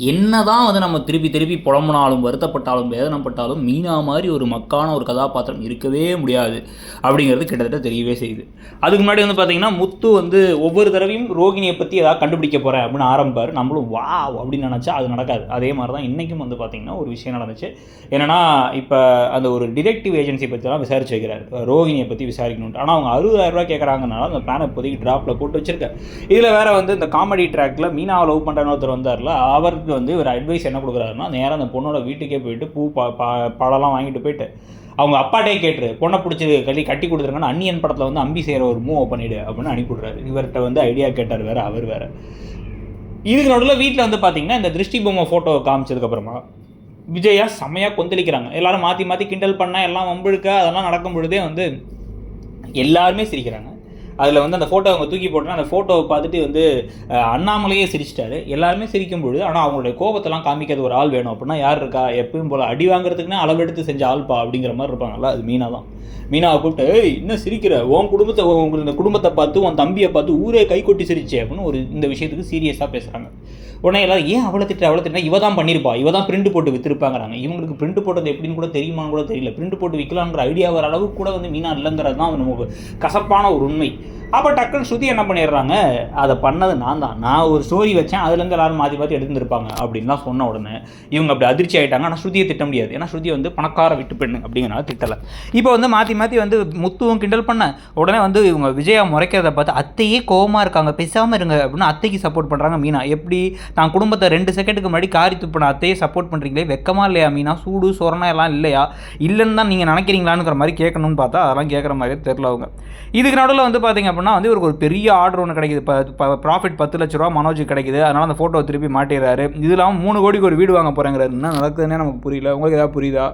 என்னதான் வந்து நம்ம திருப்பி திருப்பி புலம்புனாலும் வருத்தப்பட்டாலும் வேதனைப்பட்டாலும் மீனா மாதிரி ஒரு மக்கான ஒரு கதாபாத்திரம் இருக்கவே முடியாது அப்படிங்கிறது கிட்டத்தட்ட தெரியவே செய்யுது. அதுக்கு முன்னாடி வந்து பார்த்தீங்கன்னா முத்து வந்து ஒவ்வொரு தடவையும் ரோகிணியை பற்றி ஏதாவது கண்டுபிடிக்க போகிறேன் அப்படின்னு ஆரம்பிப்பார். நம்மளும் வா அப்படின்னு நினச்சா அது நடக்காது. அதே மாதிரி தான் இன்றைக்கும் வந்து பார்த்திங்கன்னா ஒரு விஷயம் நடந்துச்சு. என்னென்னா இப்போ அந்த ஒரு டிடெக்டிவ் ஏஜென்சி பற்றிலாம் விசாரிச்சு வைக்கிறார், ரோகிணியை பற்றி விசாரிக்கணுன்ட்டு. ஆனால் அவங்க 60,000 கேட்குறாங்கனால அந்த பிளானை இப்போதைக்கு ட்ராப்பில் போட்டு வச்சுருக்கேன். இதில் வேறு வந்து இந்த காமெடி ட்ராக்கில் மீனாவை லவ் பண்ணுறன்னு ஒருத்தர் வந்தார்ல, அவருக்கு வந்து ஒரு அட்வைஸ் என்ன கொடுக்குறாருன்னா, நேராக அந்த பொண்ணோட வீட்டுக்கே போயிட்டு பூ பழம்லாம் வாங்கிட்டு போயிட்டு அவங்க அப்பாட்டே கேட்டுரு, பொண்ணை பிடிச்சி கட்டி கொடுத்துருங்கன்னா அன்னியன் படத்தில் வந்து அம்பி செய்கிற ஒரு மூவை பண்ணிவிடு அப்படின்னு அனுப்பிவிட்றாரு. இவர்கிட்ட வந்து ஐடியா கேட்டார் வேறு, அவர் வேறு. இதுக்கு நடுவில் வீட்டில் வந்து பார்த்தீங்கன்னா இந்த திருஷ்டி பொம்மை ஃபோட்டோ காமிச்சதுக்கப்புறமா விஜயா செம்மையாக கொந்தளிக்கிறாங்க. எல்லோரும் மாற்றி மாற்றி கிண்டல் பண்ணால் எல்லாம் வம்பிழுக்க அதெல்லாம் நடக்கும் பொழுதே வந்து எல்லாருமே சிரிக்கிறாங்க. அதில் வந்து அந்த ஃபோட்டோ அவங்க தூக்கி போட்டோன்னா அந்த ஃபோட்டோவை பார்த்துட்டு வந்து அண்ணாமலையே சிரிச்சிட்டாரு. எல்லாருமே சிரிக்கும் பொழுது ஆனால் அவங்களுடைய கோபத்தெல்லாம் காமிக்காத ஒரு ஆள் வேணும் அப்படின்னா யார் இருக்கா? எப்பயும் போல் அடி வாங்குறதுக்குன்னா அளவெடுத்து செஞ்ச ஆள்பா அப்படிங்கிற மாதிரி இருப்பாங்கல்ல, அது மீனா தான். மீனாவை கூப்பிட்டு, ஏய் இன்னும் சிரிக்கிற, உன் குடும்பத்தை இந்த குடும்பத்தை பார்த்து உன் தம்பியை பார்த்து ஊரே கை கொட்டி சிரிச்சே அப்படின்னு ஒரு இந்த விஷயத்துக்கு சீரியஸாக பேசுகிறாங்க. உடனே எல்லாரும் ஏன் அவளை திட்டா இவ தான் பண்ணியிருப்பா, இவ தான் பிரிண்ட் போட்டு விற்றுருப்பாங்கிறாங்க. இவங்களுக்கு பிரிண்ட் போட்டது எப்படின்னு கூட தெரியுமான்னு கூட தெரியல. பிரிண்ட் போட்டு விற்கலான்ற ஐடியா வர அளவுக்கு கூட வந்து மீனா இல்லைங்கிறது தான் நமக்கு கசப்பான ஒரு உண்மை. அப்போ டக்குன்னு ஸ்ருதி என்ன பண்ணிடுறாங்க, அதை பண்ணது நான் ஒரு ஸ்டோரி வச்சேன், அதுலேருந்து எல்லாரும் மாற்றி மாற்றி எடுத்துருப்பாங்க அப்படின்லாம் சொன்ன உடனே இவங்க அப்படி அதிர்ச்சி ஆகிட்டாங்க. ஆனால் ஸ்ருதியை திட்ட முடியாது, ஏன்னா ஸ்ருதி வந்து பணக்கார விட்டு பெண்ணு அப்படிங்கிறனால திட்டலை. இப்போ வந்து மாற்றி மாற்றி வந்து முத்துவும் கிண்டல் பண்ண உடனே வந்து இவங்க விஜயா முறைக்கிறத பார்த்து அத்தையே கோவமாக இருக்காங்க, பேசாமல் இருங்க அப்படின்னு அத்தைக்கு சப்போர்ட் பண்ணுறாங்க மீனா. எப்படி தான் குடும்பத்தை 2 செகண்டுக்கு முன்னாடி காரி துப்பின அத்தையே சப்போர்ட் பண்ணுறீங்களே, வெக்கமா இல்லையா மீனா? சூடு சொரணா எல்லாம் இல்லையா? இல்லைன்னு தான் நீங்கள் நினைக்கிறீங்களான்னுங்கிற மாதிரி கேட்கணும்னு பார்த்தா அதெல்லாம் கேட்குற மாதிரியே தெரில அவங்க. இதுக்கு நடுவில் வந்து பார்த்திங்க அப்படின்னா வந்து இவருக்கு ஒரு பெரிய ஆர்டர் ஒன்று கிடைக்குது. ப்ராஃபிட் 10 லட்ச ரூபா மனோஜுக்கு கிடைக்குது. அதனால் அந்த ஃபோட்டோ திருப்பி மாட்டிடுறாரு. இது இல்லாமல் 3 கோடிக்கு ஒரு வீடு வாங்க போகிறேங்கிறாரு. என்ன நடக்குதுன்னே நமக்கு புரியல. உங்களுக்கு ஏதாவது புரியுதா?